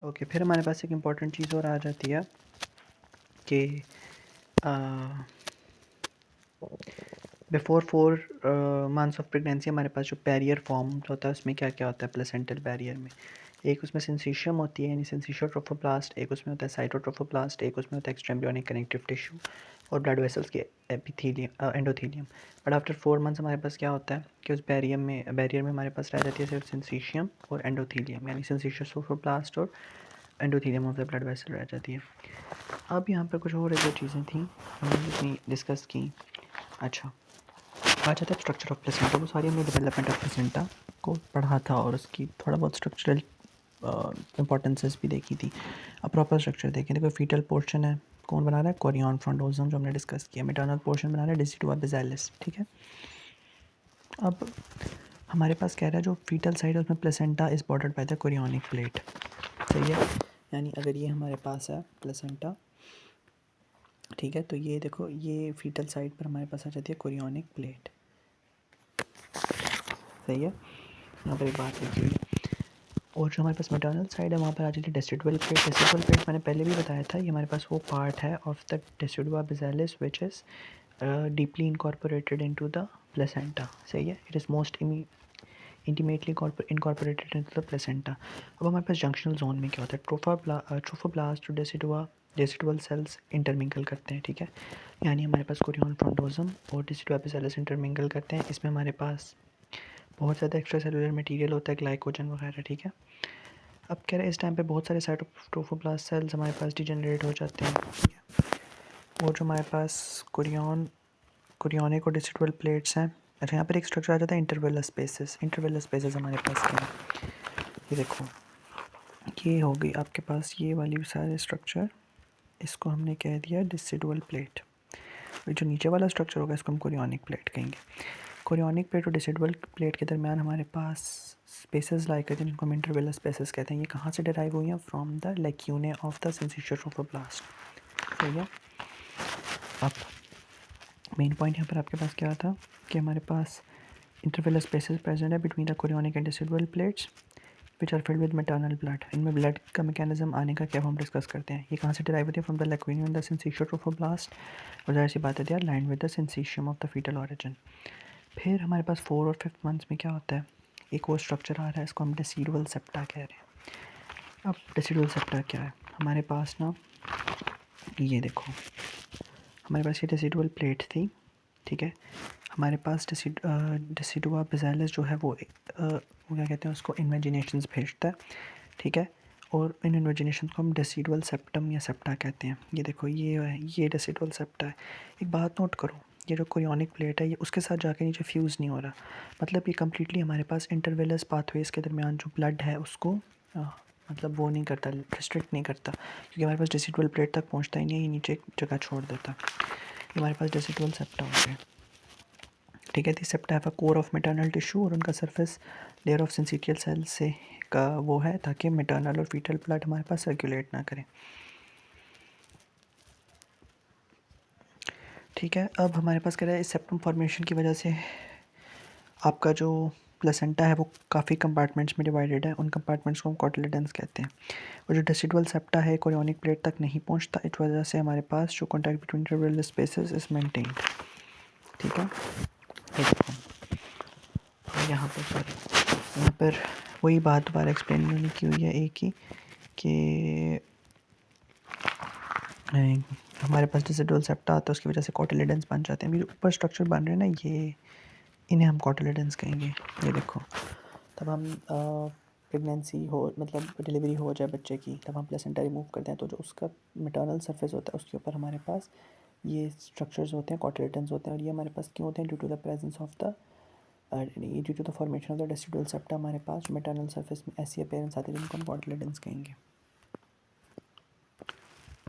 Okay, फिर हमारे पास एक इम्पॉर्टेंट चीज़ और आ जाती है कि बिफोर 4 मंथ्स ऑफ प्रेगनेंसी हमारे पास जो बैरियर फॉर्म होता है उसमें क्या क्या होता है प्लेसेंटल बैरियर में। एक उसमें सिंसिशियम होती है यानी सिंसिशियल ट्रोफोप्लास्ट, एक उसमें होता है साइटोट्रोफोप्लास्ट, एक उसमें होता है एक्स्ट्राएम्ब्रियोनिक कनेक्टिव टिश्यू और ब्लड वेसल्स के epithelium endothelium. But after 4 months हमारे पास क्या होता है कि उस बैरियर में हमारे पास रह जाती है सिर्फ सिंसिशियम और एंडोथेलियम यानी सिंसिशियल ट्रोफोप्लास्ट और endothelium of the blood vessel रह जाती है। अब यहाँ पर कुछ और जो चीज़ें थी हमने जितनी डिस्कस की। अच्छा, आ जाता है स्ट्रक्चर ऑफ प्लेसेंटा। वो सारी हमने डेवलपमेंट ऑफ प्लेसेंटा को पढ़ा था और उसकी थोड़ा बहुत स्ट्रक्चरल इंपॉर्टेंसेस भी देखी थी। अब प्रॉपर स्ट्रक्चर देखें। देखो, फीटल पोर्शन है, कौन बना रहा है? कोरियन फ्रंटोसम, जो हमने डिस्कस किया। मेटर्नल पोर्शन बना रहा है डेसिडुआ बेसिलस, ठीक है। अब हमारे पास कह रहा है जो फीटल साइड है उसमें placenta is bordered by the chorionic plate, सही है। यानी अगर ये हमारे पास है प्लेसेंटा, ठीक है, तो ये देखो, ये फीटल साइड पर हमारे पास आ जाती है कोरियोनिक प्लेट, सही है। यहाँ पर एक बात लिखी हुई है। और जो हमारे पास मैटरनल साइड है वहाँ पर आ जाती है डेसिडुअल प्लेट। डेसिडुअल प्लेट मैंने पहले भी बताया था, ये हमारे पास वो पार्ट है of the decidua bacillus which is deeply incorporated into the placenta, सही है। It is most intimately incorporated into the placenta. अब हमारे पास जंक्शनल जोन में क्या होता है? ट्रोफोब्लास्ट और डेसिडुअल सेल्स इंटरमिंगल करते हैं, ठीक है। यानी हमारे पास कोरियन फ्रंटोसम और डेसिडुआ बेसिलस इंटरमिंगल करते हैं। इसमें हमारे पास बहुत ज़्यादा एक्स्ट्रा सेलुलर मटेरियल होता है, ग्लाइकोजन वगैरह, ठीक है। अब कह रहे हैं इस टाइम पे बहुत सारे साइटोट्रोफोब्लास्ट सेल्स हमारे पास डिजेनरेट हो जाते हैं, ठीक है। और जो हमारे पास कोरियोनिक और डिसिडुअल प्लेट्स हैं। अच्छा, यहाँ पर एक स्ट्रक्चर आ जाता है इंटरवेलर स्पेसेस हमारे पास क्या है? ये देखो, ये हो गई आपके पास ये वाली सारे स्ट्रक्चर, इसको हमने कह दिया डिसिडुअल प्लेट। और जो नीचे वाला स्ट्रक्चर होगा इसको हम कोरियोनिक प्लेट कहेंगे। कोरियोनिक प्लेट और डिसिडुअल प्लेट के दरमियान हमारे पास स्पेसेस लाइक करते हैं जिनको हम इंटरवेलर स्पेसेस कहते हैं। ये कहाँ से डिराइव हुई हैं? From the लैक्यूने of the syncytial ट्रोफोप्लास्ट, सही है। अब मेन पॉइंट यहाँ पर आपके पास क्या था कि हमारे पास इंटरवेलर स्पेसेस प्रेजेंट है between the chorionic and decidual plates which are filled with maternal blood. इनमें ब्लड का मैकेनिज्म आने का क्या हम डिस्कस करते हैं। ये कहाँ से डिराइव होती है? From the lacunae and the syncytial trophoblast, और जाहिर सी बात है they are lined with the syncytium of the fetal origin. फिर हमारे पास 4 और 5 मंथ्स में क्या होता है? एक और स्ट्रक्चर आ रहा है, इसको हम डेसिडुअल सेप्टा कह रहे हैं। अब डेसिडुअल सेप्टा क्या है? हमारे पास ना, ये देखो, हमारे पास ये डेसिडुअल प्लेट थी, ठीक है। हमारे पास डेसिडुआ बेसिलस जो है वो क्या कहते हैं उसको, इन्वेजिनेशंस भेजता है, ठीक है। और इन इन्वेजिनेशंस को हम डेसिडुअल सेप्टम या सेप्टा कहते हैं। ये देखो, ये है, ये डेसिडुअल सेप्टा है। एक बात नोट करो, ये जो कोरियोनिक प्लेट है ये उसके साथ जाके नीचे फ्यूज़ नहीं हो रहा। मतलब ये कम्प्लीटली हमारे पास इंटरवेलस पाथवेज़ के दरमियान जो ब्लड है उसको मतलब वो नहीं करता, रिस्ट्रिक्ट नहीं करता, क्योंकि हमारे पास डेसिडुअल प्लेट तक पहुंचता ही नहीं है, ये नीचे जगह छोड़ देता। ये हमारे पास डेसिडुअल सेप्टा हो गया, ठीक है। This septa have a core of maternal tissue और उनका surface layer of syncytial cell से का वो है ताकि मैटरनल और फीटल ब्लड हमारे पास सर्कुलेट ना करें, ठीक है। अब हमारे पास कह रहा है इस सेप्टम फॉर्मेशन की वजह से आपका जो प्लेसेंटा है वो काफ़ी कंपार्टमेंट्स में डिवाइडेड है। उन कंपार्टमेंट्स को हम कॉटिलेडन्स कहते हैं। और जो डेसिडुअल सेप्टा है कोरियोनिक प्लेट तक नहीं पहुंचता, इस वजह से हमारे पास जो contact between intervillous spaces is maintained, ठीक है। ये देखो, यहाँ पर सॉरी, यहाँ पर वही बात दोबारा एक्सप्लेन होने की हुई है एक ही कि हमारे पास डेसिडुअल सेप्टा आता है उसकी वजह से कॉटिलेडन्स बन जाते हैं। अभी ऊपर स्ट्रक्चर बन रहे हैं ना, ये इन्हें हम कॉटिलेडन्स कहेंगे। ये देखो, तब हम प्रेगनेंसी हो मतलब डिलीवरी हो जाए बच्चे की, तब हम प्लेसेंटा रिमूव करते हैं तो जो उसका मैटरनल सरफेस होता है उसके ऊपर हमारे पास ये स्ट्रक्चर्स होते हैं, कॉटिलेडन्स होते हैं। और ये हमारे पास क्यों होते हैं? Due to the presence of the due to the formation of the decidual septa हमारे पास मैटरनल सरफेस में ऐसी अपीयरेंस आती है जिनको हम कॉटिलेडन्स कहेंगे।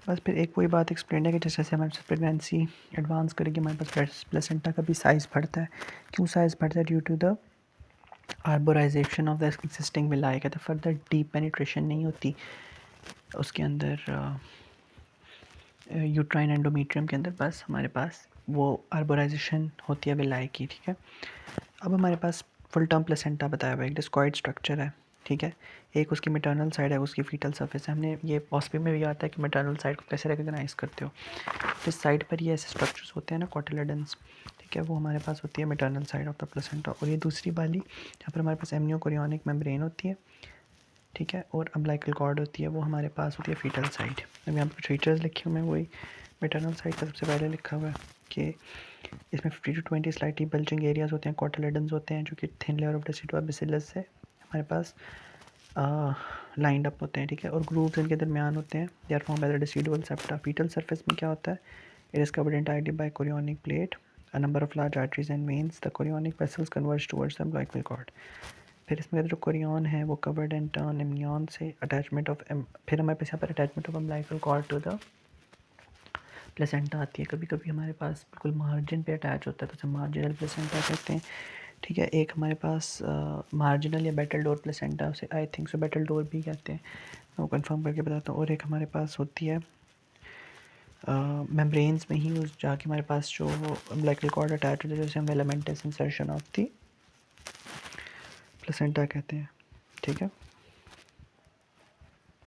बस फिर एक वही बात एक्सप्लेन है कि जैसे जैसे हमारे प्रेगनेंसी एडवांस करेगी हमारे पास प्लेसेंटा का भी साइज़ बढ़ता है। क्यों साइज़ बढ़ता है? Due to the arborization of the existing villi. कहते हैं फर्दर डीप पेनिट्रेशन नहीं होती उसके अंदर, यूट्राइन एंडोमीट्रियम के अंदर, बस हमारे पास वो आर्बोराइजेशन होती है विलाई की, ठीक है। अब हमारे पास फुल टर्म प्लेसेंटा बताया हुआ है, एक डिस्कॉइड स्ट्रक्चर है, ठीक है। एक उसकी मैटरनल साइड है, उसकी फीटल सरफेस है। हमने ये पॉस्पी में भी आता है कि मैटरनल साइड को कैसे रिकॉग्नाइज़ करते हो। इस साइड पर ये ऐसे स्ट्रक्चर्स होते हैं ना कोटिलेडन्स, ठीक है, वो हमारे पास होती है maternal side of the placenta. और ये दूसरी वाली जहाँ पर हमारे पास एमनियोकोरियोनिक मेम्ब्रेन होती है, ठीक है, और अम्बिलिकल कॉर्ड होती है, वो हमारे पास होती है फीटल साइड। अब यहाँ पर फीचर्स लिखे हुए हैं वही मैटरनल साइड का सबसे पहले लिखा हुआ है कि इसमें 50 to 20 स्लाइटली बल्जिंग एरियाज होते हैं, कोटिलेडन्स होते हैं जो कि thin layer of decidua bacillus से हमारे पास लाइंड अप होते हैं, ठीक है, और ग्रूव्स इनके दरमियान होते हैं। They are form by the decidual septa. Fetal surface में क्या होता है, it is covered entirely by chorionic plate, a number of large arteries and veins, the chorionic vessels converge towards the umbilical cord. फिर इसमें जो chorion है वो covered and turn amnion से अटैचमेंट ऑफ फिर हमारे पास यहाँ पर attachment of umbilical cord to the placenta आती है। कभी कभी हमारे पास बिल्कुल मार्जिन पे अटैच होता है तो उसे मार्जिनल प्लेसेंटा कहते हैं, ठीक है। एक हमारे पास मार्जिनल या बेटल डोर प्लेसेंटा, उसे I think so battledore भी कहते हैं, मैं वो कंफर्म करके बताता हूँ। और एक हमारे पास होती है मेम्ब्रेन्स में ही उस जाके हमारे पास जो अम्बिलिकल कॉर्ड अटैच होता है, जैसे हम filamentous insertion of the placenta कहते हैं, ठीक है।